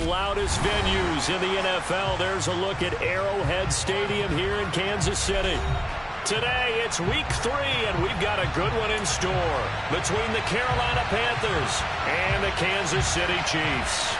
loudest venues in the NFL. There's a look at Arrowhead Stadium here in Kansas City. Today, it's week 3, and we've got a good one in store between the Carolina Panthers and the Kansas City Chiefs.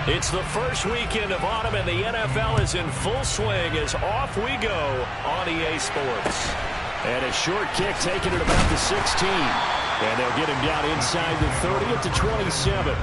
It's the first weekend of autumn, and the NFL is in full swing as off we go on EA Sports. And a short kick taken at about the 16. And they'll get him down inside the 30 at the 27.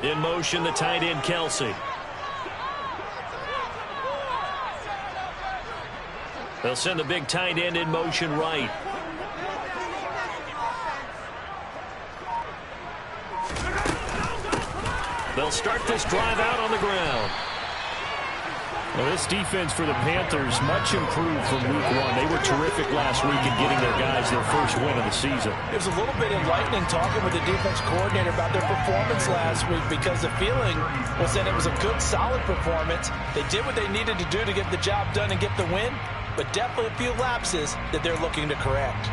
In motion, the tight end, Kelsey. They'll send the big tight end in motion right. They'll start this drive out on the ground. Well, this defense for the Panthers much improved from week 1. They were terrific last week in getting their guys their first win of the season. It was a little bit enlightening talking with the defense coordinator about their performance last week, because the feeling was that it was a good, solid performance. They did what they needed to do to get the job done and get the win, but definitely a few lapses that they're looking to correct.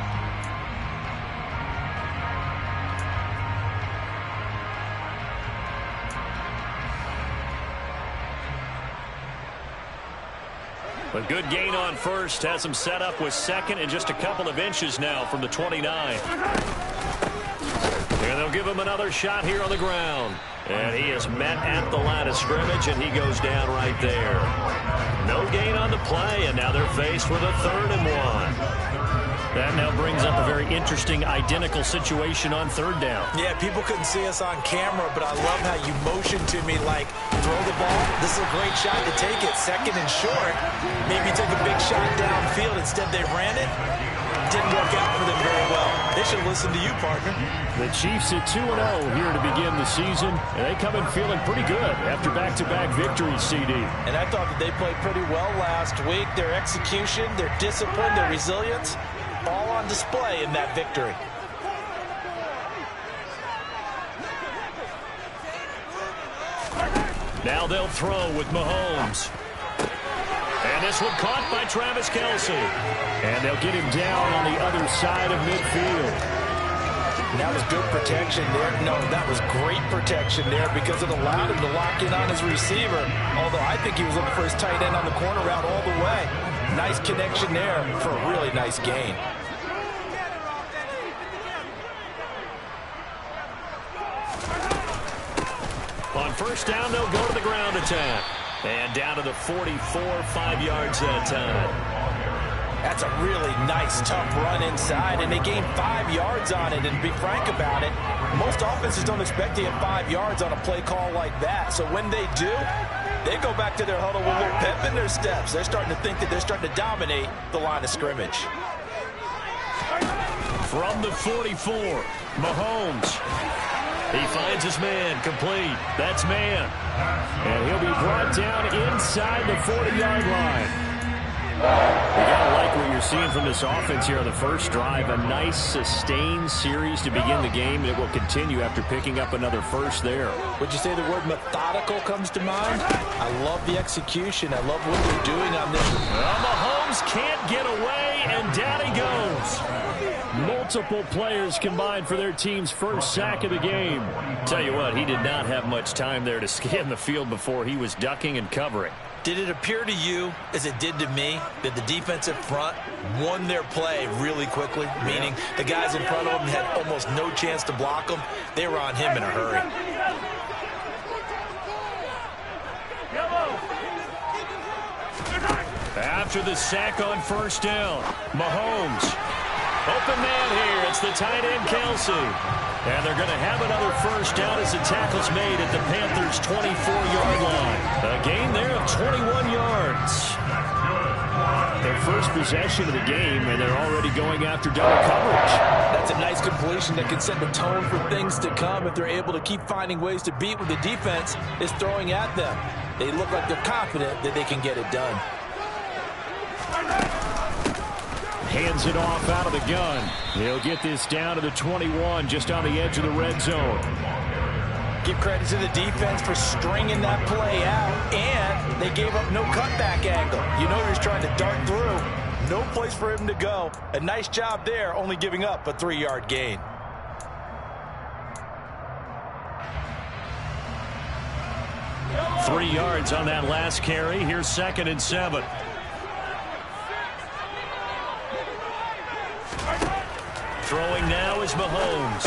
A good gain on first has him set up with second and just a couple of inches now from the 29. And they'll give him another shot here on the ground. And he is met at the line of scrimmage, and he goes down right there. No gain on the play, and now they're faced with a 3rd and 1. That now brings up a very interesting identical situation on 3rd down. Yeah, people couldn't see us on camera, but I love how you motioned to me like, throw the ball. This is a great shot to take it. 2nd and short. Maybe take a big shot downfield. Instead, they ran it. Didn't work out for them very well. They should listen to you, partner. The Chiefs at 2-0 here to begin the season, and they come in feeling pretty good after back-to-back victories, CD. And I thought that they played pretty well last week. Their execution, their discipline, their resilience, all on display in that victory. Now they'll throw with Mahomes. And this one caught by Travis Kelce. And they'll get him down on the other side of midfield. That was good protection there. No, that was great protection there, because it allowed him to lock in on his receiver. Although I think he was looking for his tight end on the corner route all the way. Nice connection there for a really nice gain. On first down, they'll go to the ground attack. And down to the 44, 5 yards that time. That's a really nice, tough run inside, and they gained 5 yards on it. And to be frank about it, most offenses don't expect to get 5 yards on a play call like that. So when they do, they go back to their huddle with a little pep in their steps. They're starting to think that they're starting to dominate the line of scrimmage. From the 44, Mahomes. He finds his man, complete. That's man. And he'll be brought down inside the 40-yard line. You gotta like what you're seeing from this offense here on the first drive. A nice, sustained series to begin the game, and it will continue after picking up another first there. Would you say the word methodical comes to mind? I love the execution. I love what they're doing on this. Well, Mahomes can't get away, and down he goes. Multiple players combined for their team's first sack of the game. Tell you what, he did not have much time there to scan the field before he was ducking and covering. Did it appear to you, as it did to me, that the defensive front won their play really quickly? Meaning the guys in front of them had almost no chance to block them. They were on him in a hurry. after the sack on first down. Mahomes. Open man here. It's the tight end, Kelsey. And they're going to have another first down as the tackle's made at the Panthers' 24-yard line. A gain there of 21 yards. Their first possession of the game, and they're already going after double coverage. That's a nice completion that can set the tone for things to come if they're able to keep finding ways to beat what the defense is throwing at them. They look like they're confident that they can get it done. Hands it off out of the gun. He'll get this down to the 21, just on the edge of the red zone. Give credit to the defense for stringing that play out, and they gave up no cutback angle. You know he was trying to dart through. No place for him to go. A nice job there, only giving up a 3-yard gain. Three yards on that last carry. Here's 2nd and 7. Throwing now is Mahomes.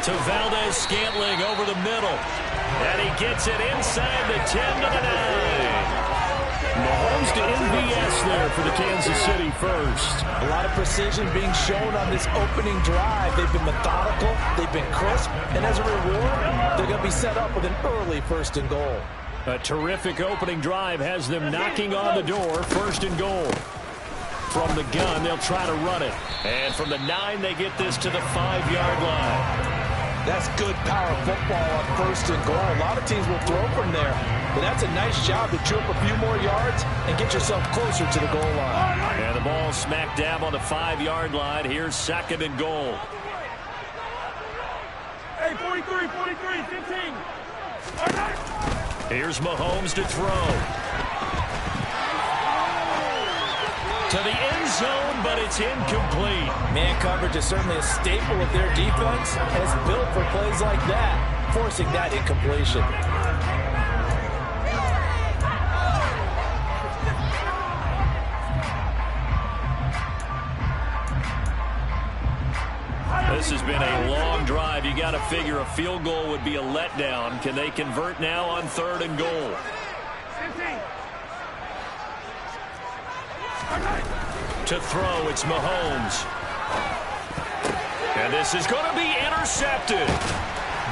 To Valdez-Scantling over the middle. And he gets it inside the 10 to the 9. Mahomes to MVS there for the Kansas City first. A lot of precision being shown on this opening drive. They've been methodical. They've been crisp. And as a reward, they're going to be set up with an early 1st and goal. A terrific opening drive has them knocking on the door. 1st and goal. From the gun, they'll try to run it. And from the 9, they get this to the 5-yard line. That's good power football on 1st and goal. A lot of teams will throw from there. But that's a nice job to chew up a few more yards and get yourself closer to the goal line. And the ball smack dab on the 5-yard line. Here's 2nd and goal. Hey, 43, 15. Here's Mahomes to throw. To the end zone, but it's incomplete. Man coverage is certainly a staple of their defense, and it's built for plays like that, forcing that incompletion. This has been a long drive. You got to figure a field goal would be a letdown. Can they convert now on 3rd and goal? To throw, it's Mahomes. And this is going to be intercepted.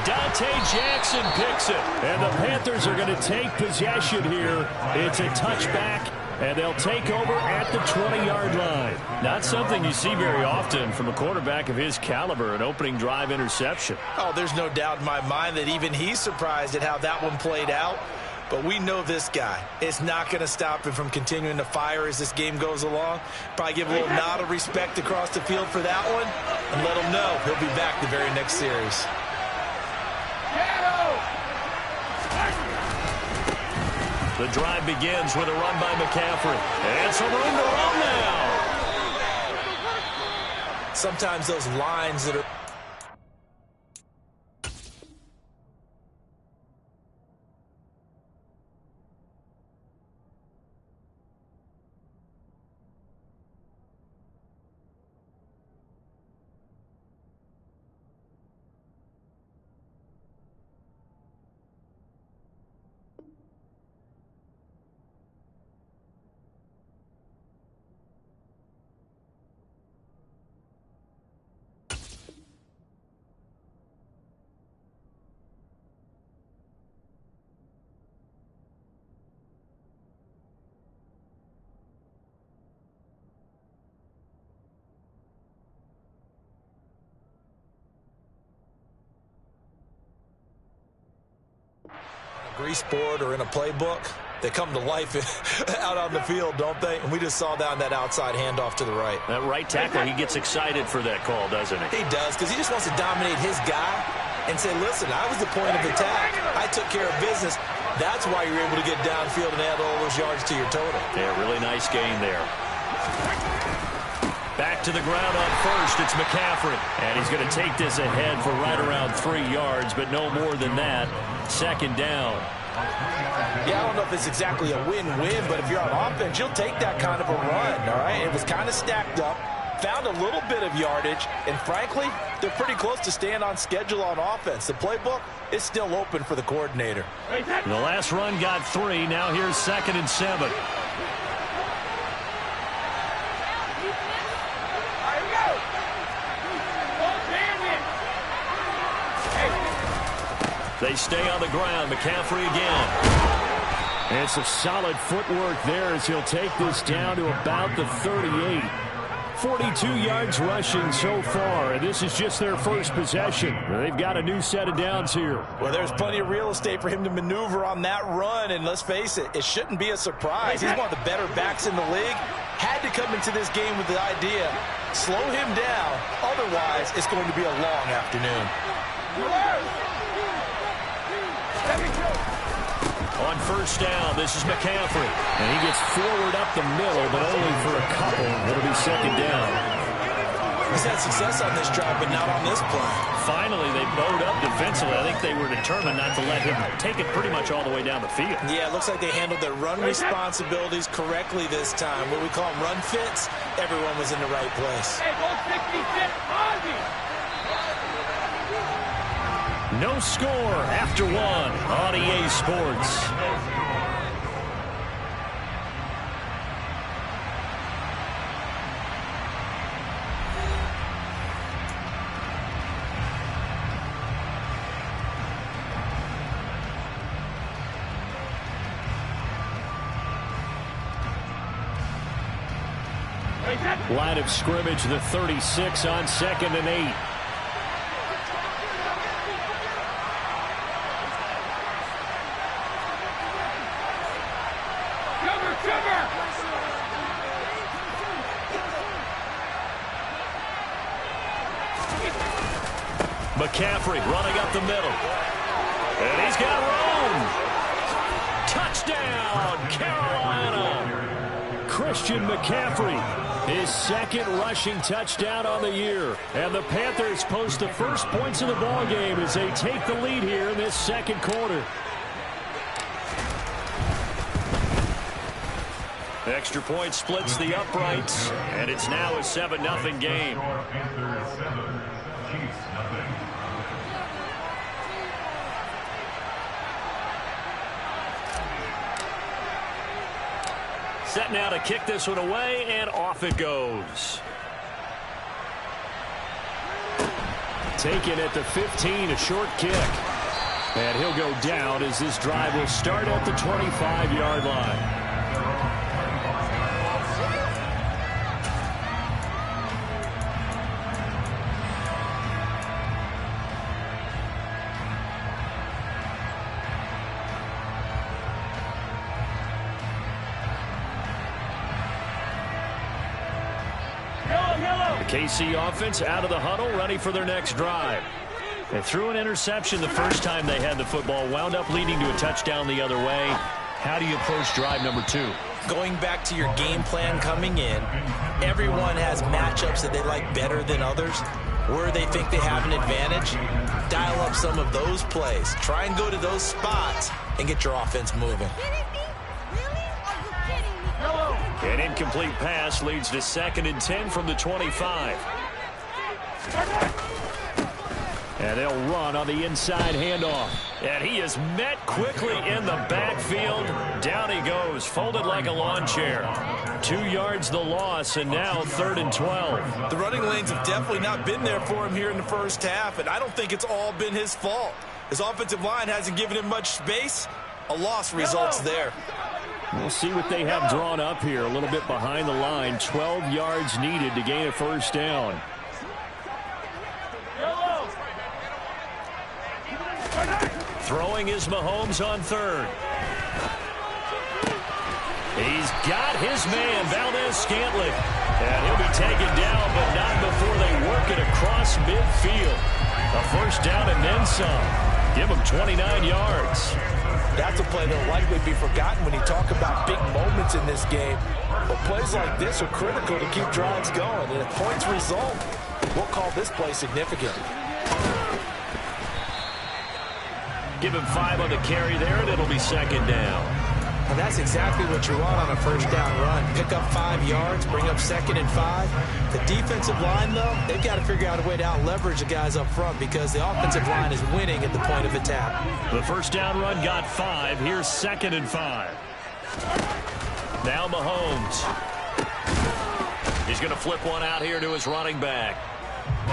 Dante Jackson picks it. And the Panthers are going to take possession here. It's a touchback, and they'll take over at the 20-yard line. Not something you see very often from a quarterback of his caliber, an opening drive interception. Oh, there's no doubt in my mind that even he's surprised at how that one played out. But we know this guy. It's not going to stop him from continuing to fire as this game goes along. Probably give a little nod of respect across the field for that one and let him know he'll be back the very next series. The drive begins with a run by McCaffrey. And some room to run now. Sometimes those lines that are... grease board or in a playbook, they come to life out on the field, don't they? And we just saw that on that outside handoff to the right. That right tackle, he gets excited for that call, doesn't he? He does, because he just wants to dominate his guy and say, listen, I was the point of attack. I took care of business. That's why you're able to get downfield and add all those yards to your total. Yeah, really nice gain there. Back to the ground on first, it's McCaffrey. And he's going to take this ahead for right around 3 yards, but no more than that. 2nd down. Yeah, I don't know if it's exactly a win-win, but if you're on offense, you'll take that kind of a run, all right? It was kind of stacked up, found a little bit of yardage, and frankly, they're pretty close to staying on schedule on offense. The playbook is still open for the coordinator. The last run got 3. Now here's 2nd and 7. They stay on the ground. McCaffrey again. It's a solid footwork there as he'll take this down to about the 38. 42 yards rushing so far, and this is just their first possession. They've got a new set of downs here. Well, there's plenty of real estate for him to maneuver on that run, and let's face it, it shouldn't be a surprise. He's one of the better backs in the league. Had to come into this game with the idea, slow him down, otherwise it's going to be a long afternoon. On first down, this is McCaffrey. And he gets forward up the middle, but only for a couple. It'll be second down. He's had success on this drive, but not on this play. Finally, they bowed up defensively. I think they were determined not to let him take it pretty much all the way down the field. Yeah, it looks like they handled their run responsibilities correctly this time. What we call them run fits, everyone was in the right place. No score after one on EA Sports. Line of scrimmage, the 36 on 2nd and 8. McCaffrey running up the middle. And he's got room. Touchdown, Carolina. Christian McCaffrey, his second rushing touchdown on the year. And the Panthers post the first points of the ballgame as they take the lead here in this second quarter. Extra point splits the uprights, and it's now a 7-0 game. Set now to kick this one away, and off it goes. Taken at the 15, a short kick. And he'll go down as this drive will start at the 25-yard line. KC offense out of the huddle, ready for their next drive. They threw an interception the first time they had the football, wound up leading to a touchdown the other way. How do you approach drive number 2? Going back to your game plan coming in, everyone has matchups that they like better than others. Where they think they have an advantage, dial up some of those plays. Try and go to those spots and get your offense moving. An incomplete pass leads to 2nd and 10 from the 25. And they'll run on the inside handoff. And he is met quickly in the backfield. Down he goes, folded like a lawn chair. 2 yards the loss, and now 3rd and 12. The running lanes have definitely not been there for him here in the first half, and I don't think it's all been his fault. His offensive line hasn't given him much space. A loss results there. We'll see what they have drawn up here. A little bit behind the line. 12 yards needed to gain a first down. Throwing is Mahomes on 3rd. He's got his man, Valdez-Scantling. And he'll be taken down, but not before they work it across midfield. A first down and then some. Give him 29 yards. That's a play that will likely be forgotten when you talk about big moments in this game. But plays like this are critical to keep drives going. And if points result, we'll call this play significant. Give him 5 on the carry there, and it'll be 2nd down. And that's exactly what you want on a first down run. Pick up 5 yards, bring up 2nd and 5. The defensive line, though, they've got to figure out a way to out-leverage the guys up front because the offensive line is winning at the point of attack. The first down run got 5. Here's 2nd and 5. Now Mahomes. He's going to flip one out here to his running back.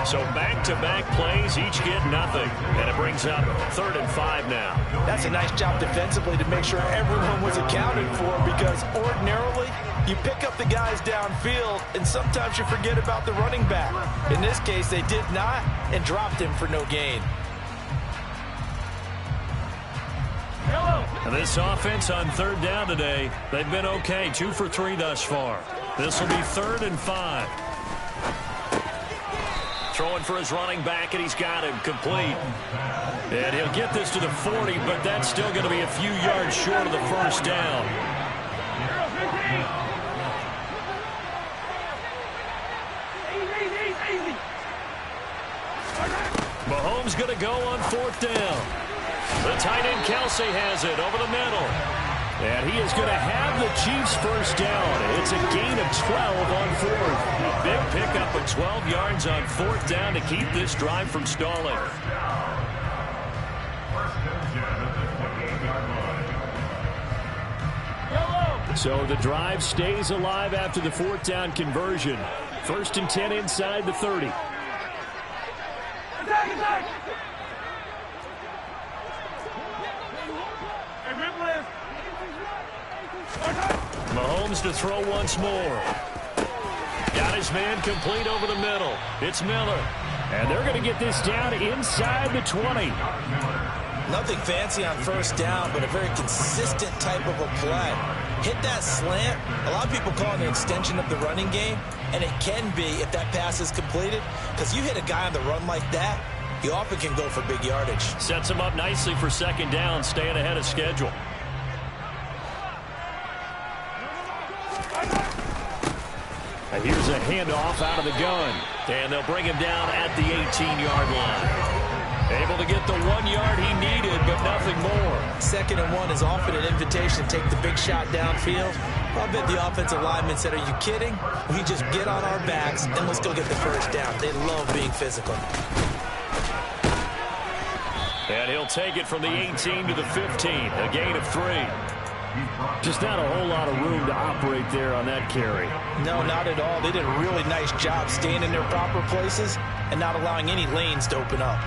So back-to-back plays, each get nothing. And it brings up 3rd and 5 now. That's a nice job defensively to make sure everyone was accounted for, because ordinarily you pick up the guys downfield and sometimes you forget about the running back. In this case, they did not and dropped him for no gain. And this offense on 3rd down today, they've been okay. 2 for 3 thus far. This will be 3rd and 5. Throwing for his running back, and he's got him complete. And he'll get this to the 40, but that's still going to be a few yards short of the first down. Mahomes going to go on 4th down. The tight end Kelsey has it over the middle. And he is going to have the Chiefs first down. It's a gain of 12 on 4th. A big pickup of 12 yards on 4th down to keep this drive from stalling. So the drive stays alive after the 4th down conversion. 1st and 10 inside the 30. Mahomes to throw once more. Got his man complete over the middle. It's Miller. And they're going to get this down inside the 20. Nothing fancy on 1st down, but a very consistent type of a play. Hit that slant. A lot of people call it an extension of the running game, and it can be if that pass is completed, because you hit a guy on the run like that, he often can go for big yardage. Sets him up nicely for 2nd down, staying ahead of schedule. And here's a handoff out of the gun. And they'll bring him down at the 18-yard line. Able to get the 1 yard he needed, but nothing more. 2nd and 1 is often an invitation to take the big shot downfield. I bet the offensive lineman said, "Are you kidding? We just get on our backs and let's go get the first down." They love being physical. And he'll take it from the 18 to the 15, a gain of 3. Just not a whole lot of room to operate there on that carry. No, not at all. They did a really nice job staying in their proper places and not allowing any lanes to open up.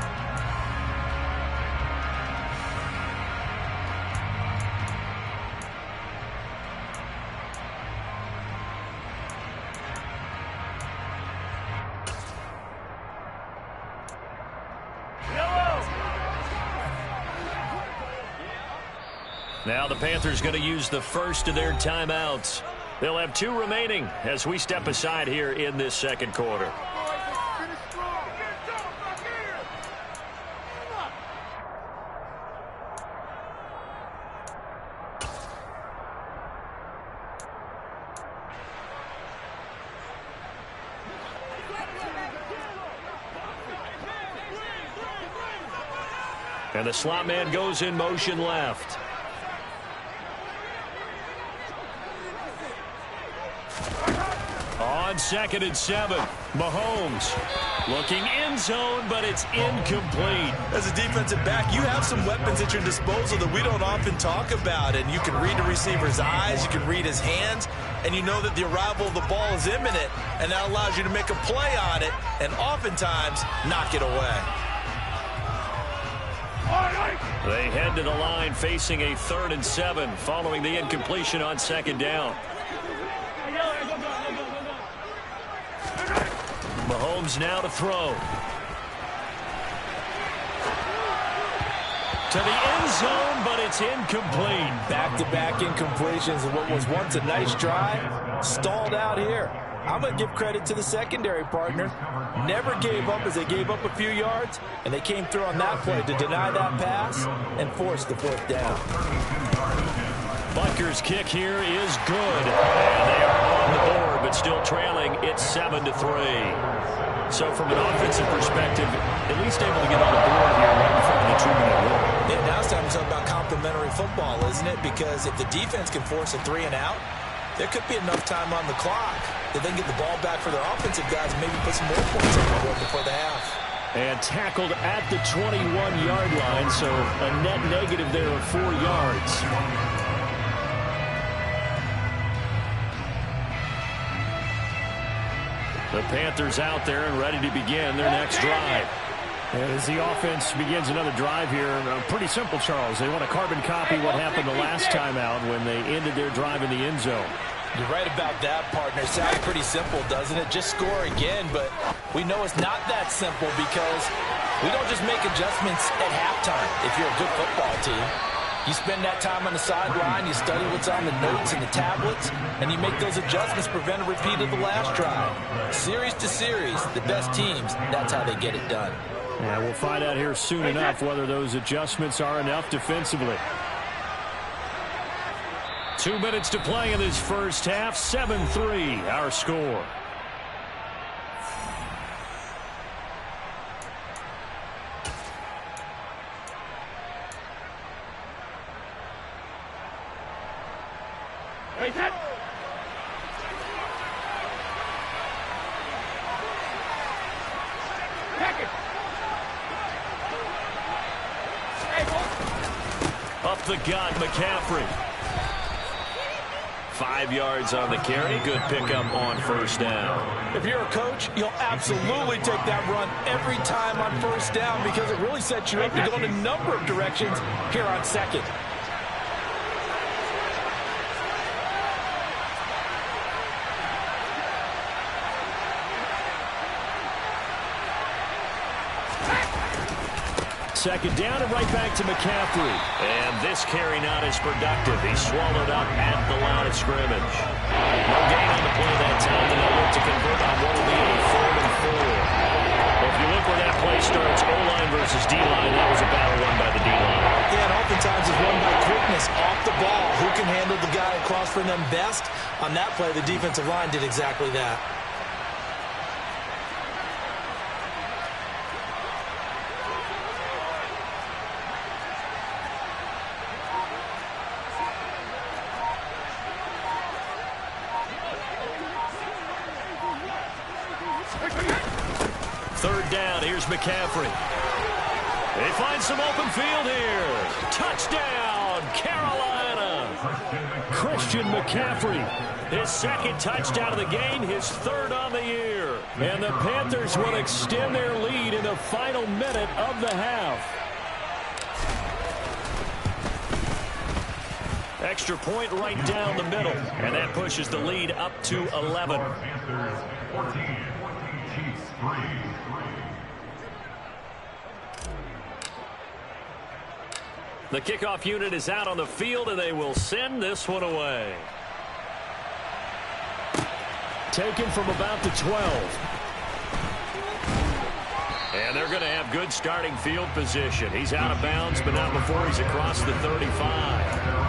Now the Panthers going to use the first of their timeouts. They'll have 2 remaining as we step aside here in this 2nd quarter. And the slot man goes in motion left. On 2nd and 7, Mahomes looking end zone, but it's incomplete. As a defensive back, you have some weapons at your disposal that we don't often talk about, and you can read the receiver's eyes, you can read his hands, and you know that the arrival of the ball is imminent, and that allows you to make a play on it and oftentimes knock it away. They head to the line facing a 3rd and 7 following the incompletion on 2nd down. Mahomes now to throw. To the end zone, but it's incomplete. Back-to-back incompletions of what was once a nice drive, stalled out here. I'm going to give credit to the secondary partner. Never gave up as they gave up a few yards, and they came through on that play to deny that pass and force the 4th down. Butker's kick here is good. And they are on the board, but still trailing. It's 7-3. So from an offensive perspective, at least able to get on the board here right in front of the 2-minute warning. Yeah, now it's time to talk about complementary football, isn't it? Because if the defense can force a 3 and out, there could be enough time on the clock that they can get the ball back for their offensive guys and maybe put some more points on the board before the half. And tackled at the 21-yard line, so a net negative there of 4 yards. The Panthers out there and ready to begin their next drive. And as the offense begins another drive here, pretty simple, Charles. They want to carbon copy what happened the last time out when they ended their drive in the end zone. You're right about that, partner. Sounds pretty simple, doesn't it? Just score again, but we know it's not that simple because we don't just make adjustments at halftime if you're a good football team. You spend that time on the sideline, you study what's on the notes and the tablets, and you make those adjustments to prevent a repeat of the last drive. Series to series, the best teams, that's how they get it done. Yeah, we'll find out here soon enough whether those adjustments are enough defensively. 2 minutes to play in this first half. 7-3, our score. Hey, set. Pack it. Up the gut, McCaffrey. 5 yards on the carry. Good pickup on first down. If you're a coach, you'll absolutely take that run every time on first down because it really sets you up to go in a number of directions here on second. Second down and right back to McCaffrey. And this carry not as productive. He's swallowed up at the line of scrimmage. No gain on the play that time, and they'll look to convert on what will be a 4th and 4. If you look where that play starts, O-line versus D-line, that was a battle won by the D-line. Yeah, and oftentimes it's won by quickness off the ball. Who can handle the guy across from them best? On that play, the defensive line did exactly that. Third down, here's McCaffrey. They find some open field here. Touchdown, Carolina. Christian McCaffrey. His second touchdown of the game, his 3rd on the year. And the Panthers will extend their lead in the final minute of the half. Extra point right down the middle. And that pushes the lead up to 11. The kickoff unit is out on the field, and they will send this one away. Taken from about the 12. And they're going to have good starting field position. He's out of bounds, but not before he's across the 35.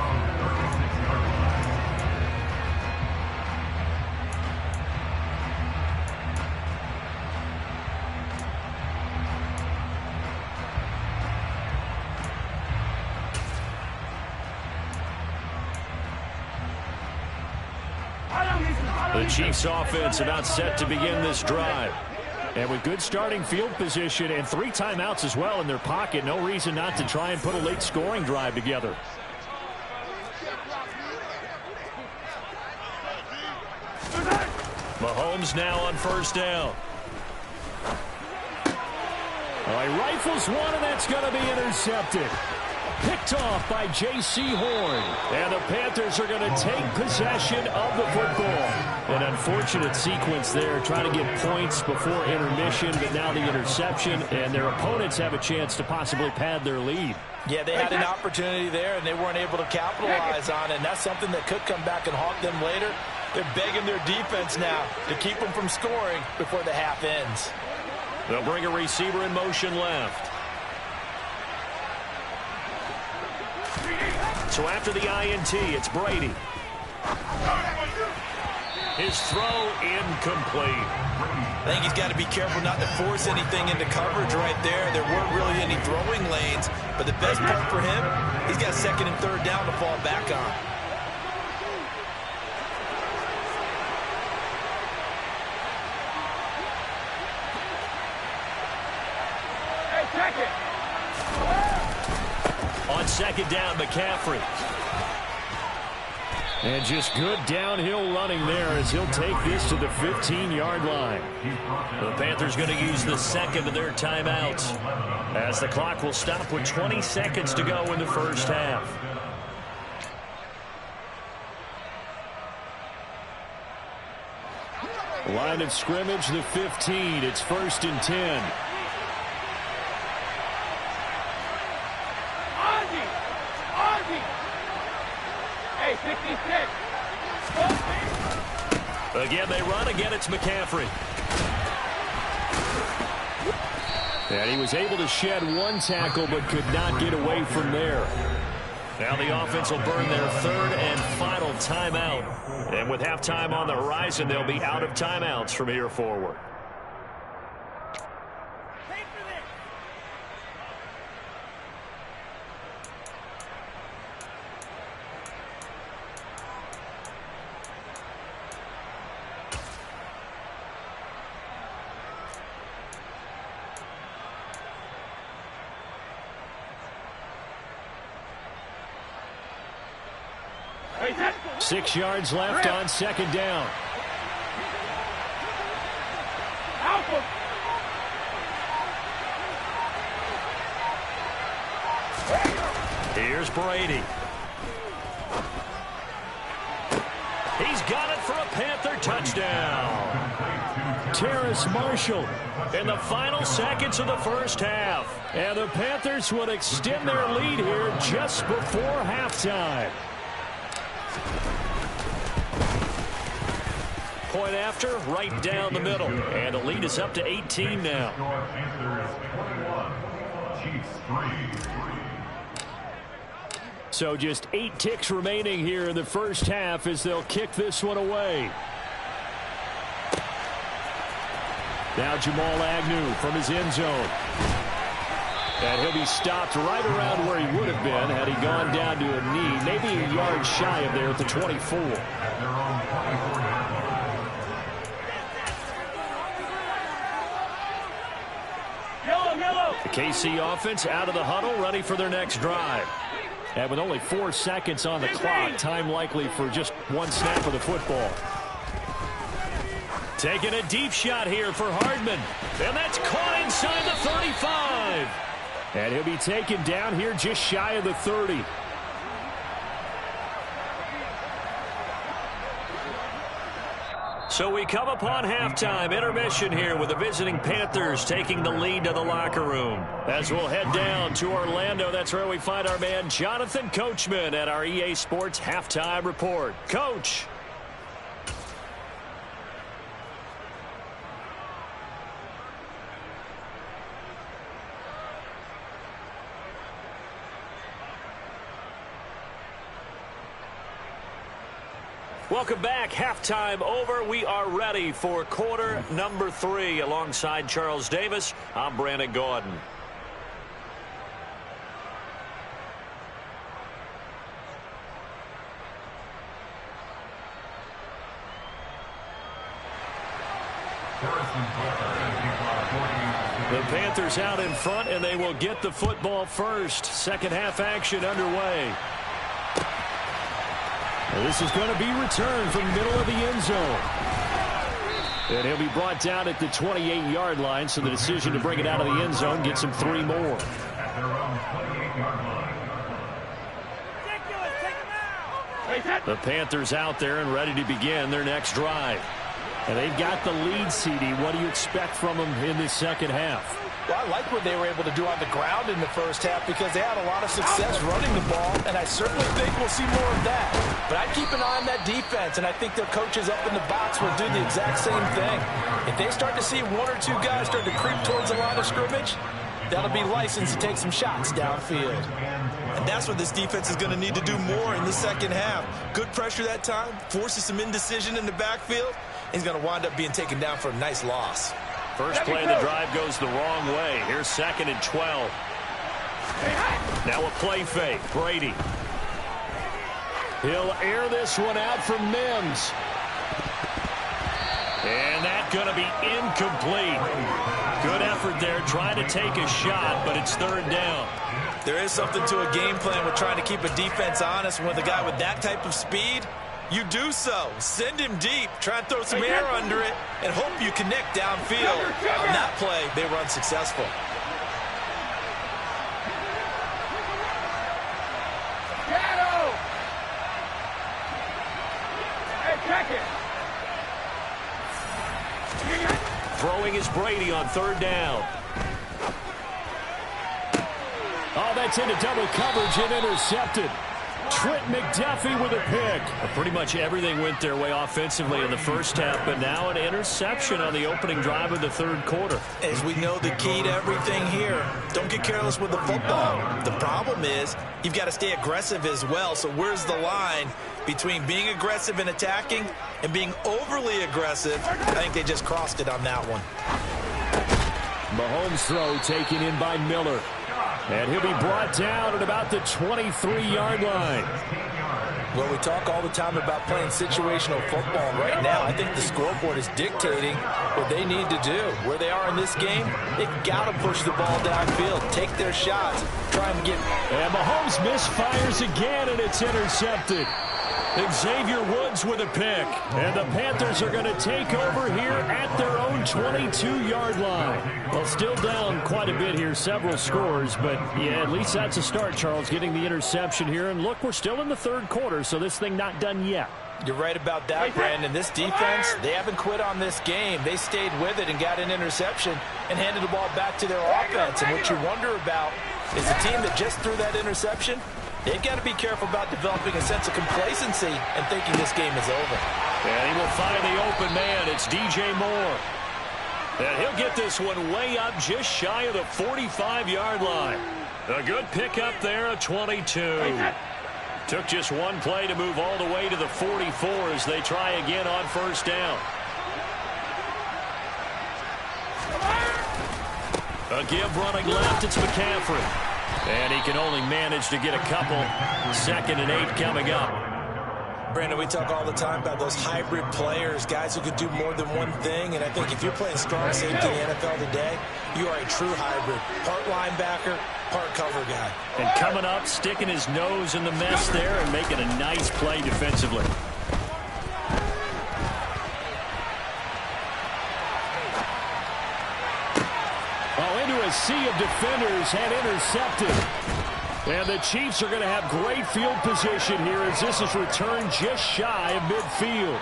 The Chiefs offense about set to begin this drive. And with good starting field position and 3 timeouts as well in their pocket, no reason not to try and put a late scoring drive together. Mahomes now on first down. Well, he rifles one, and that's going to be intercepted. Picked off by J.C. Horn. And the Panthers are going to take possession of the football. An unfortunate sequence there, trying to get points before intermission, but now the interception, and their opponents have a chance to possibly pad their lead. Yeah, they had an opportunity there, and they weren't able to capitalize on it, and that's something that could come back and haunt them later. They're begging their defense now to keep them from scoring before the half ends. They'll bring a receiver in motion left. So after the INT, it's Brady. His throw incomplete. I think he's got to be careful not to force anything into coverage right there. There weren't really any throwing lanes, but the best part for him, he's got 2nd and 3rd down to fall back on. Hey, check it. On 2nd down, McCaffrey. And just good downhill running there as he'll take this to the 15-yard line. The Panthers going to use the second of their timeouts as the clock will stop with 20 seconds to go in the first half. Line of scrimmage, the 15. It's 1st and 10. Hey, 66. Again, they run. Again, it's McCaffrey. And he was able to shed one tackle but could not get away from there. Now the offense will burn their third and final timeout. And with halftime on the horizon, they'll be out of timeouts from here forward. Hey, 6 yards left on second down. Alpha. Here's Brady. He's got it for a Panther touchdown. Terrace Marshall. In the final seconds of the first half. And the Panthers would extend their lead here just before halftime. Point after, right down the middle. And the lead is up to 18 now. So just 8 ticks remaining here in the first half as they'll kick this one away. Now Jamal Agnew from his end zone. And he'll be stopped right around where he would have been had he gone down to a knee, maybe a yard shy of there at the 24. The KC offense out of the huddle, ready for their next drive. And with only 4 seconds on the clock, time likely for just one snap of the football. Taking a deep shot here for Hardman. And that's caught inside the 35. And he'll be taken down here just shy of the 30. So we come upon halftime, intermission here with the visiting Panthers taking the lead to the locker room. As we'll head down to Orlando, that's where we find our man Jonathan Coachman at our EA Sports Halftime Report. Coach. Welcome back. Halftime over. We are ready for quarter number 3. Alongside Charles Davis, I'm Brandon Gordon. The Panthers out in front, and they will get the football first. Second half action underway. Well, this is going to be returned from the middle of the end zone. And he'll be brought down at the 28-yard line, so the decision to bring it out of the end zone gets him 3 more. The Panthers out there and ready to begin their next drive. And they've got the lead, CD. What do you expect from them in this second half? Well, I like what they were able to do on the ground in the first half because they had a lot of success running the ball, and I certainly think we'll see more of that. But I'd keep an eye on that defense, and I think their coaches up in the box will do the exact same thing. If they start to see 1 or 2 guys start to creep towards the line of scrimmage, that'll be licensed to take some shots downfield. And that's what this defense is going to need to do more in the second half. Good pressure that time, forces some indecision in the backfield, and he's going to wind up being taken down for a nice loss. First play of the drive goes the wrong way. Here's 2nd and 12. Now a play fake. Brady. He'll air this one out from Mims. And that's going to be incomplete. Good effort there trying to take a shot, but it's 3rd down. There is something to a game plan with trying to keep a defense honest. With a guy with that type of speed, you do so. Send him deep. Try and throw some air under it and hope you connect downfield. On that play, they were unsuccessful. Gator! Hey, check it! Throwing is Brady on third down. Oh, that's into double coverage and intercepted. Trent McDuffie with a pick. Pretty much everything went their way offensively in the first half, but now an interception on the opening drive of the third quarter. As we know, the key to everything here, don't get careless with the football. The problem is you've got to stay aggressive as well. So where's the line between being aggressive and attacking and being overly aggressive? I think they just crossed it on that one. Mahomes' throw taken in by Miller. And he'll be brought down at about the 23-yard line. Well, we talk all the time about playing situational football. Right now, I think the scoreboard is dictating what they need to do. Where they are in this game, they've got to push the ball downfield, take their shots, try and get... And Mahomes misfires again, and it's intercepted. Xavier Woods with a pick. And the Panthers are going to take over here at their own 22-yard line. Well, still down quite a bit here, several scores. But, yeah, at least that's a start, Charles, getting the interception here. And, look, we're still in the third quarter, so this thing not done yet. You're right about that, Brandon. This defense, they haven't quit on this game. They stayed with it and got an interception and handed the ball back to their offense. And what you wonder about is the team that just threw that interception, they've got to be careful about developing a sense of complacency and thinking this game is over. And he will find the open man. It's DJ Moore. And he'll get this one way up just shy of the 45-yard line. A good pickup there at 22. Took just one play to move all the way to the 44 as they try again on first down. A give running left. It's McCaffrey. And he can only manage to get a couple. 2nd and 8 coming up. Brandon, we talk all the time about those hybrid players, guys who can do more than one thing. And I think if you're playing strong safety in the NFL today, you are a true hybrid. Part linebacker, part cover guy. And coming up, sticking his nose in the mess there and making a nice play defensively. A sea of defenders and intercepted. And the Chiefs are going to have great field position here as this is returned just shy of midfield.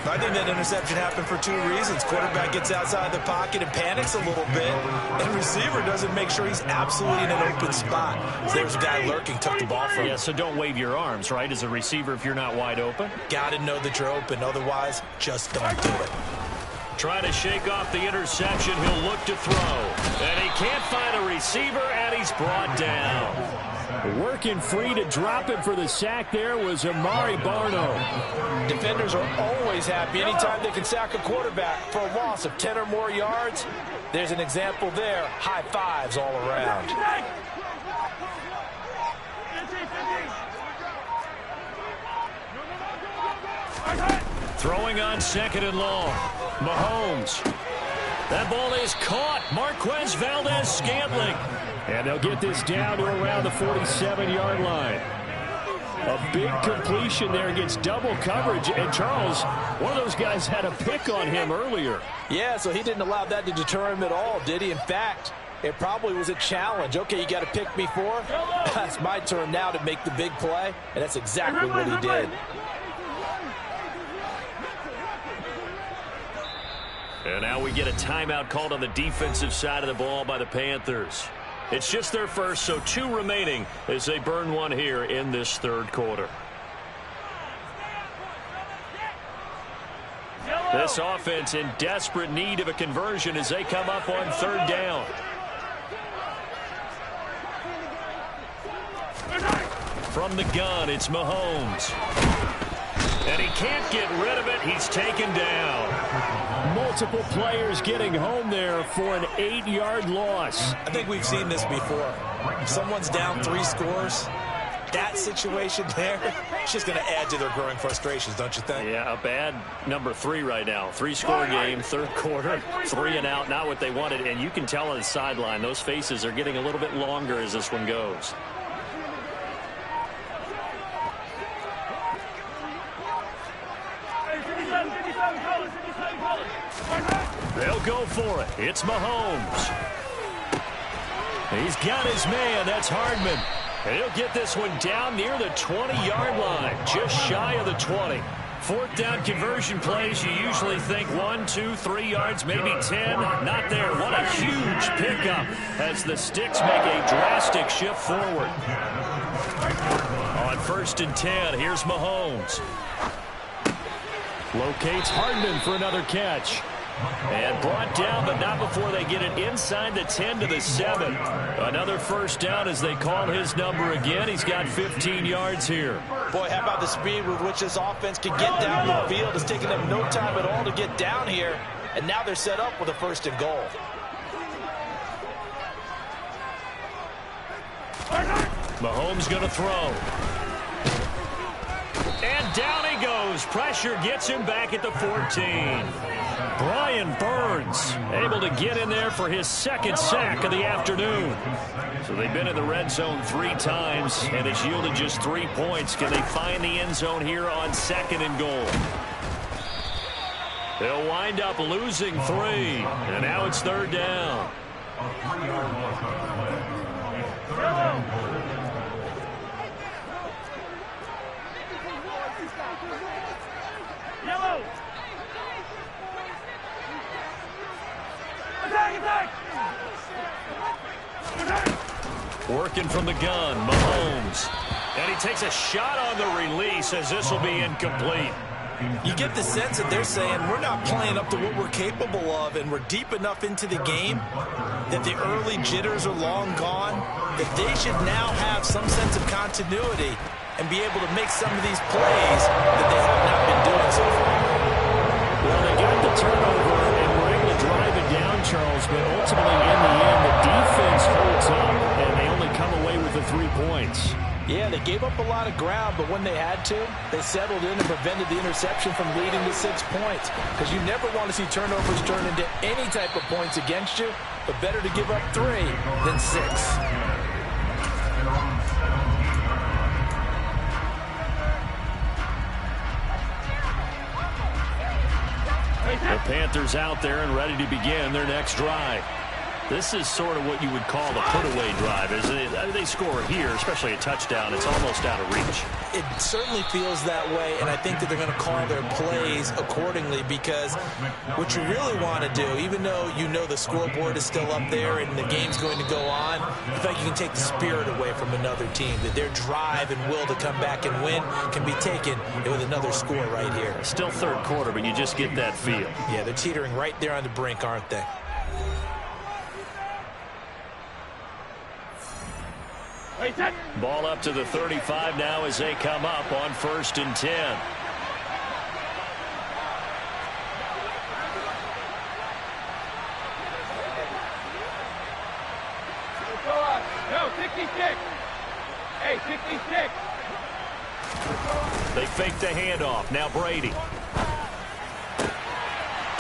I think that interception happened for two reasons. Quarterback gets outside the pocket and panics a little bit, and receiver doesn't make sure he's absolutely in an open spot. So there's a guy lurking, took the ball from him. Yeah, so don't wave your arms, right, as a receiver if you're not wide open. Got to know that you're open. Otherwise, just don't do it. Trying to shake off the interception. He'll look to throw. And he can't find a receiver, and he's brought down. Working free to drop him for the sack there was Amari Barno. Defenders are always happy anytime they can sack a quarterback for a loss of 10 or more yards. There's an example there. High fives all around. Throwing on 2nd and long. Mahomes. That ball is caught. Marquez Valdez-Scantling. And they'll get this down to around the 47-yard line. A big completion there against double coverage. And Charles, one of those guys had a pick on him earlier. Yeah, so he didn't allow that to deter him at all, did he? In fact, it probably was a challenge. Okay, you got to pick me for? It's my turn now to make the big play. And that's exactly what he did. And now we get a timeout called on the defensive side of the ball by the Panthers. It's just their first, so 2 remaining as they burn one here in this third quarter. This offense in desperate need of a conversion as they come up on third down. From the gun, it's Mahomes. And he can't get rid of it. He's taken down. Multiple players getting home there for an 8-yard loss. I think we've seen this before. If someone's down 3 scores, that situation there, it's just going to add to their growing frustrations, don't you think? Yeah, a bad number 3 right now. 3-score game, third quarter, 3 and out, not what they wanted. And you can tell on the sideline, those faces are getting a little bit longer as this one goes. They'll go for it. It's Mahomes. He's got his man. That's Hardman. And he'll get this one down near the 20-yard line, just shy of the 20. Fourth down conversion plays, you usually think 1, 2, 3 yards, maybe 10. Not there. What a huge pickup as the Sticks make a drastic shift forward. On 1st and 10, here's Mahomes. Locates Hardman for another catch. And brought down, but not before they get it inside the 10 to the 7. Another first down as they call his number again. He's got 15 yards here. Boy, how about the speed with which this offense can get down the field? It's taking them no time at all to get down here. And now they're set up with a 1st and goal. Mahomes going to throw. And down he goes. Pressure gets him back at the 14. Brian Burns able to get in there for his 2nd sack of the afternoon. So they've been in the red zone 3 times, and it's yielded just 3 points. Can they find the end zone here on 2nd and goal? They'll wind up losing 3, and now it's 3rd down. Yellow. Working from the gun, Mahomes. And he takes a shot on the release as this will be incomplete. You get the sense that they're saying we're not playing up to what we're capable of, and we're deep enough into the game that the early jitters are long gone, that they should now have some sense of continuity and be able to make some of these plays that they have not been doing so far. Well, they got the turnover and were able to drive it down, Charles, but ultimately in the end, the defense holds up, and they only come away with the 3 points. Yeah, they gave up a lot of ground, but when they had to, they settled in and prevented the interception from leading to 6 points. Because you never want to see turnovers turn into any type of points against you, but better to give up 3 than 6. The Panthers out there and ready to begin their next drive. This is sort of what you would call the put-away drive. As they score here, especially a touchdown, it's almost out of reach. It certainly feels that way, and I think that they're going to call their plays accordingly, because what you really want to do, even though you know the scoreboard is still up there and the game's going to go on, you think you can take the spirit away from another team, that their drive and will to come back and win can be taken with another score right here. Still 3rd quarter, but you just get that feel. Yeah, they're teetering right there on the brink, aren't they? Ball up to the 35 now as they come up on 1st and 10. No, 66. Hey, 66. They fake the handoff. Now Brady.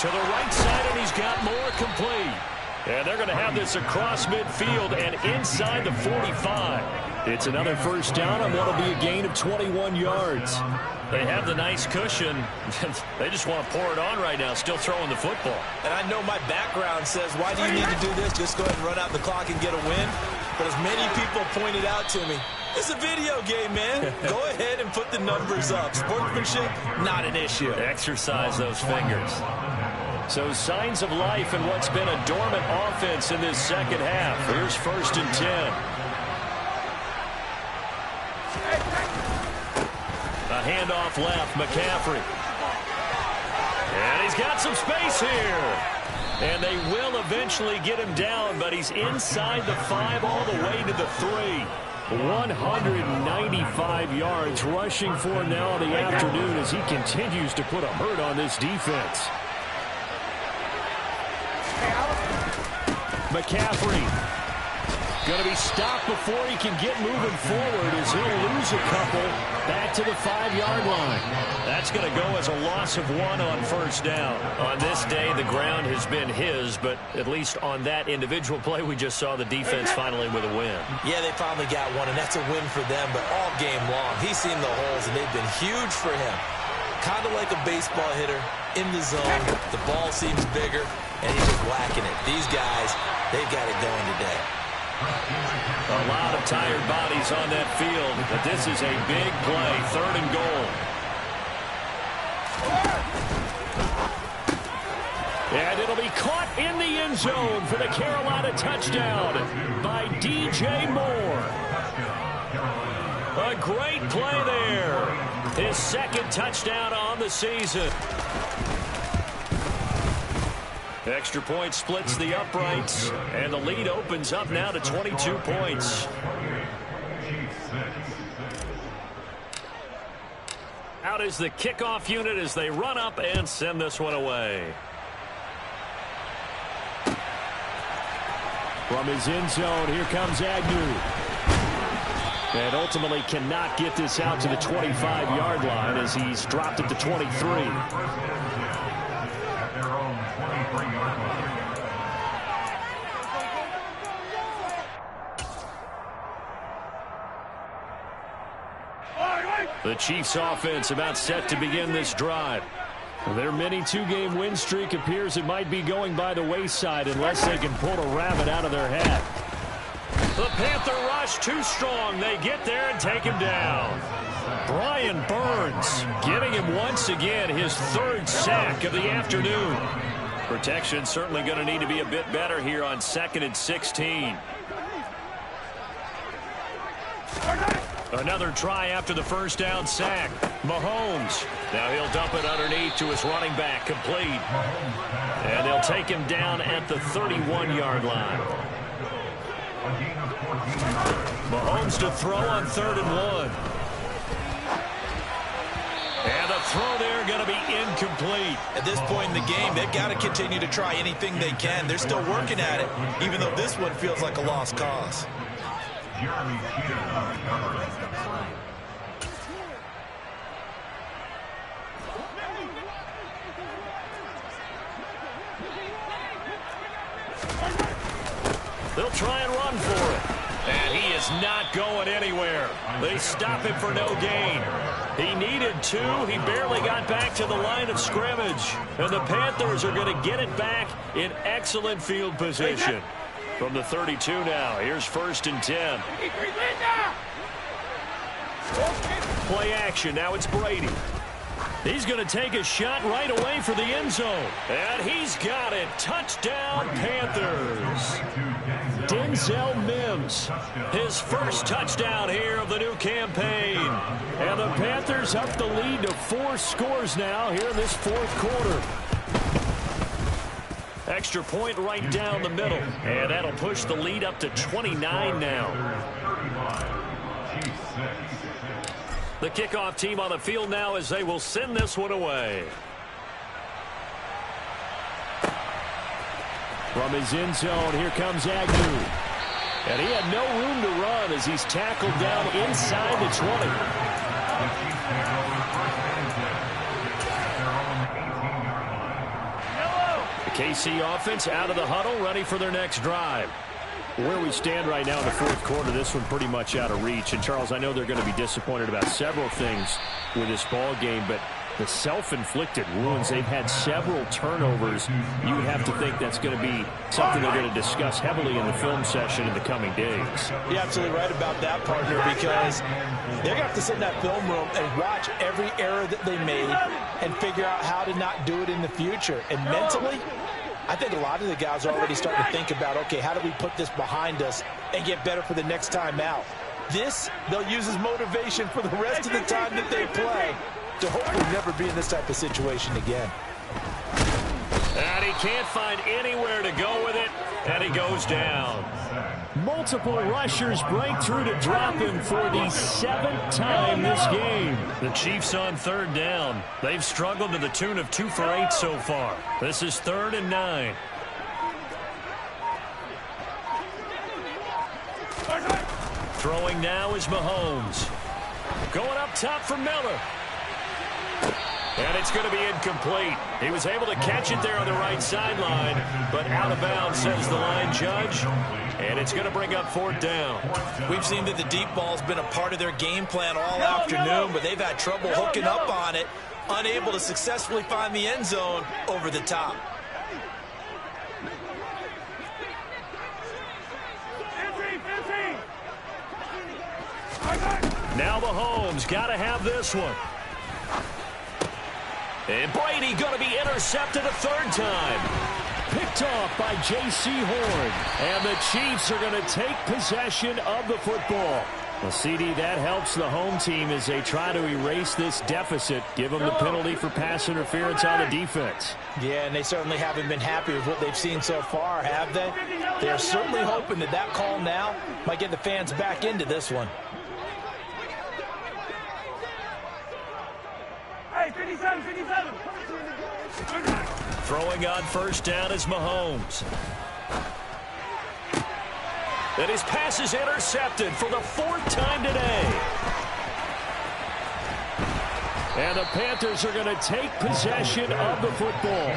To the right side, and he's got more complete. And they're going to have this across midfield and inside the 45. It's another first down on what will be a gain of 21 yards. They have the nice cushion. They just want to pour it on right now, still throwing the football. And I know my background says, why do you need to do this? Just go ahead and run out the clock and get a win. But as many people pointed out to me, it's a video game, man. Go ahead and put the numbers up. Sportsmanship, not an issue. Exercise those fingers. So signs of life in what's been a dormant offense in this 2nd half. Here's 1st and 10. A handoff left, McCaffrey. And he's got some space here. And they will eventually get him down, but he's inside the 5 all the way to the 3. 195 yards rushing for now in the afternoon as he continues to put a hurt on this defense. McCaffrey going to be stopped before he can get moving forward as he'll lose a couple back to the 5-yard line. That's going to go as a loss of 1 on 1st down. On this day, the ground has been his, but at least on that individual play, we just saw the defense finally with a win. Yeah, they finally got one, and that's a win for them, but all game long, he's seen the holes, and they've been huge for him. kind of like a baseball hitter in the zone. The ball seems bigger, and he's just whacking it. These guys, they've got it going today. A lot of tired bodies on that field, but this is a big play, 3rd and goal. And it'll be caught in the end zone for the Carolina touchdown by DJ Moore. A great play there. His 2nd touchdown on the season. Extra point splits the uprights, and the lead opens up now to 22 points. Out is the kickoff unit as they run up and send this one away. From his end zone, here comes Agnew. And ultimately cannot get this out to the 25-yard line as he's dropped it to 23. The Chiefs offense about set to begin this drive. Their mini 2-game win streak appears it might be going by the wayside unless they can pull a rabbit out of their hat. The Panther rush too strong. They get there and take him down. Brian Burns getting him once again his 3rd sack of the afternoon. Protection certainly going to need to be a bit better here on 2nd and 16. Another try after the 1st down sack. Mahomes. Now he'll dump it underneath to his running back, complete. And they'll take him down at the 31-yard line. Mahomes to throw on 3rd and 1. And the throw there going to be incomplete. At this point in the game, they've got to continue to try anything they can. They're still working at it, even though this one feels like a lost cause. They'll try and run for it. And he is not going anywhere. They stop him for no gain. He needed 2. He barely got back to the line of scrimmage. And the Panthers are going to get it back in excellent field position. From the 32 now, here's 1st and 10. Play action, now it's Brady. He's going to take a shot right away for the end zone. And he's got it. Touchdown, Panthers. Denzel Mims, his 1st touchdown here of the new campaign. And the Panthers up the lead to 4 scores now here in this 4th quarter. Extra point right down the middle. And that'll push the lead up to 29 now. The kickoff team on the field now as they will send this one away. From his end zone, here comes Agnew. And he had no room to run as he's tackled down inside the 20. The KC offense out of the huddle, ready for their next drive. Where we stand right now in the 4th quarter, this one pretty much out of reach. And, Charles, I know they're going to be disappointed about several things with this ball game, but the self-inflicted wounds, they've had several turnovers. You would have to think that's going to be something they're going to discuss heavily in the film session in the coming days. You're absolutely right about that, partner, because they're going to have to sit in that film room and watch every error that they made and figure out how to not do it in the future. And mentally, I think a lot of the guys are already starting to think about, okay, how do we put this behind us and get better for the next time out? This, they'll use as motivation for the rest of the time that they play to hopefully never be in this type of situation again. And he can't find anywhere to go with it, and he goes down. Multiple rushers break through to drop him for the 7th time this game. The Chiefs on 3rd down. They've struggled to the tune of 2 for 8 so far. This is 3rd and 9. Throwing now is Mahomes. Going up top for Miller. And it's going to be incomplete. He was able to catch it there on the right sideline, but out of bounds, says the line judge. And it's going to bring up 4th down. We've seen that the deep ball's been a part of their game plan all afternoon, but they've had trouble hooking up on it. unable to successfully find the end zone over the top. Now Mahomes got to have this one. And Brady going to be intercepted a third time. Picked off by J.C. Horn. And the Chiefs are going to take possession of the football. Well, CD, that helps the home team as they try to erase this deficit. Give them the penalty for pass interference on the defense. Yeah, and they certainly haven't been happy with what they've seen so far, have they? They're certainly hoping that that call now might get the fans back into this one. Hey, 57, 57. Throwing on first down is Mahomes. And his pass is intercepted for the fourth time today. And the Panthers are going to take possession of the football.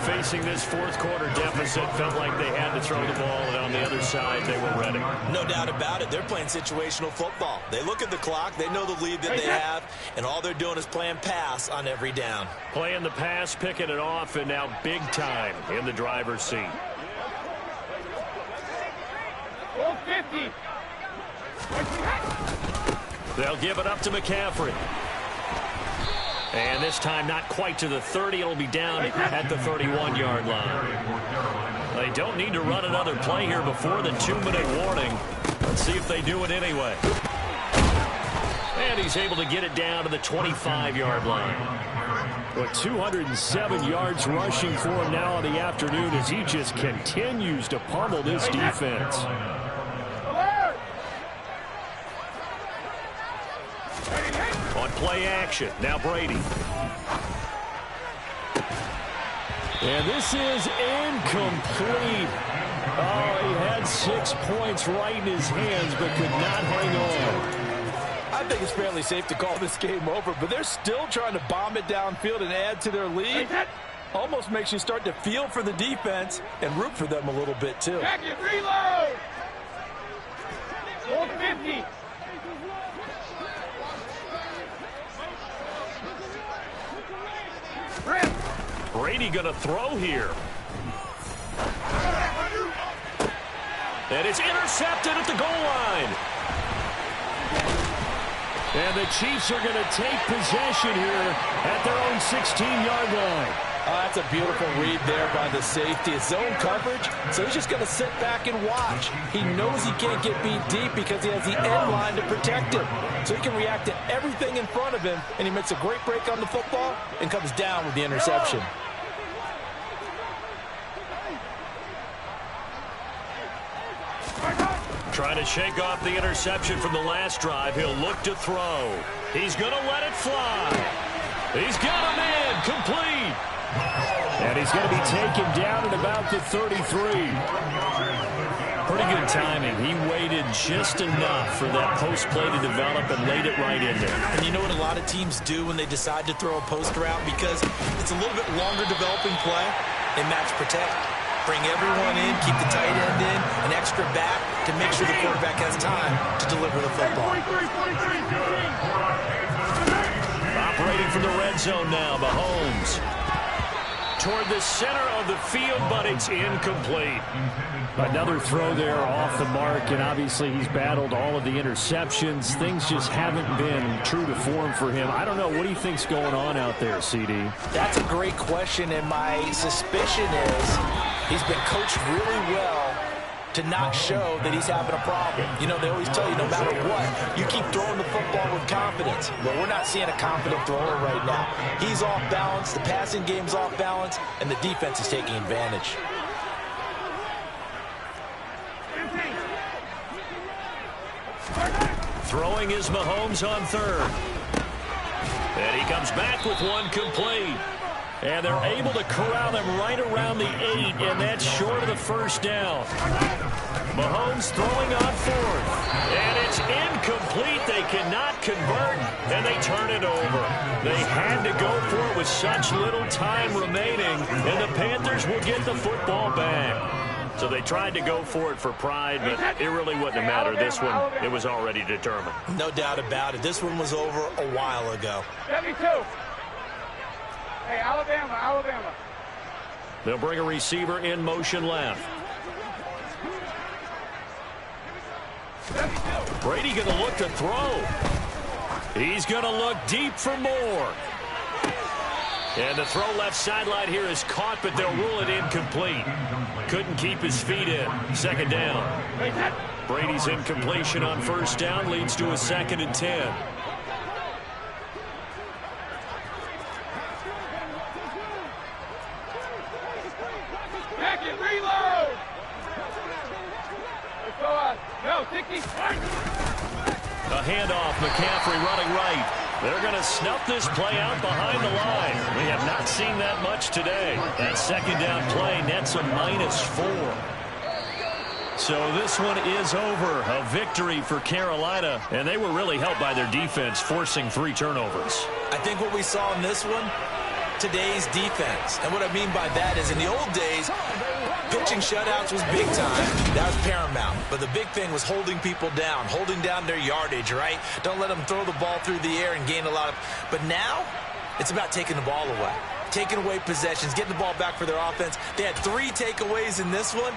Facing this fourth quarter deficit, felt like they had to throw the ball, and on the other side, they were ready. No doubt about it. They're playing situational football. They look at the clock. They know the lead that they have, and all they're doing is playing pass on every down. Playing the pass, picking it off, and now big time in the driver's seat. 50. They'll give it up to McCaffrey. And this time not quite to the 30. It'll be down at the 31-yard line. They don't need to run another play here before the 2-minute warning. Let's see if they do it anyway. And he's able to get it down to the 25-yard line. But 207 yards rushing for him now on the afternoon as he just continues to pummel this defense. On play action, now Brady. And this is incomplete. Oh, he had 6 points right in his hands but could not hang on. I think it's fairly safe to call this game over, but they're still trying to bomb it downfield and add to their lead. Almost makes you start to feel for the defense and root for them a little bit, too. Back it, reload! 50. Brady going to throw here. And it's intercepted at the goal line. And the Chiefs are going to take possession here at their own 16-yard line. That's a beautiful read there by the safety. It's zone coverage, so he's just going to sit back and watch. He knows he can't get beat deep because he has the end line to protect him. So he can react to everything in front of him, and he makes a great break on the football and comes down with the interception. Trying to shake off the interception from the last drive. He'll look to throw. He's going to let it fly. He's got him in. Complete. And he's going to be taken down at about the 33. Pretty good timing. He waited just enough for that post play to develop and laid it right in there. And you know what a lot of teams do when they decide to throw a post route? Because it's a little bit longer developing play. They match protect. Bring everyone in, keep the tight end in, an extra back to make sure the quarterback has time to deliver the football. Operating from the red zone now, Mahomes. Toward the center of the field, but it's incomplete. Another throw there off the mark, and obviously he's battled all of the interceptions. Things just haven't been true to form for him. I don't know. What do you think's going on out there, CD? That's a great question, and my suspicion is he's been coached really well to not show that he's having a problem. You know, they always tell you no matter what, you keep throwing the football with confidence. But we're not seeing a confident thrower right now. He's off balance, the passing game's off balance, and the defense is taking advantage. Throwing is Mahomes on third. And he comes back with one complete. And they're able to corral them right around the 8, and that's short of the first down. Mahomes throwing on fourth. And it's incomplete. They cannot convert, and they turn it over. They had to go for it with such little time remaining, and the Panthers will get the football back. So they tried to go for it for pride, but it really wouldn't have mattered. This one, it was already determined. No doubt about it. This one was over a while ago. 72. Hey, Alabama. They'll bring a receiver in motion left. Brady going to look to throw. He's going to look deep for more. And the throw left sideline here is caught, but they'll rule it incomplete. Couldn't keep his feet in. Second down. Brady's incompletion on first down leads to a 2nd and 10. Back it, reload. Let's go on. No, 60. A handoff, McCaffrey running right. They're going to snuff this play out behind the line. We have not seen that much today. That second down play nets a -4. So this one is over. A victory for Carolina, and they were really helped by their defense, forcing 3 turnovers. I think what we saw in this one, today's defense. And what I mean by that is in the old days, pitching shutouts was big time. That was paramount. But the big thing was holding people down, holding down their yardage, right? Don't let them throw the ball through the air and gain a lot of... But now, it's about taking the ball away. Taking away possessions, getting the ball back for their offense. They had 3 takeaways in this one.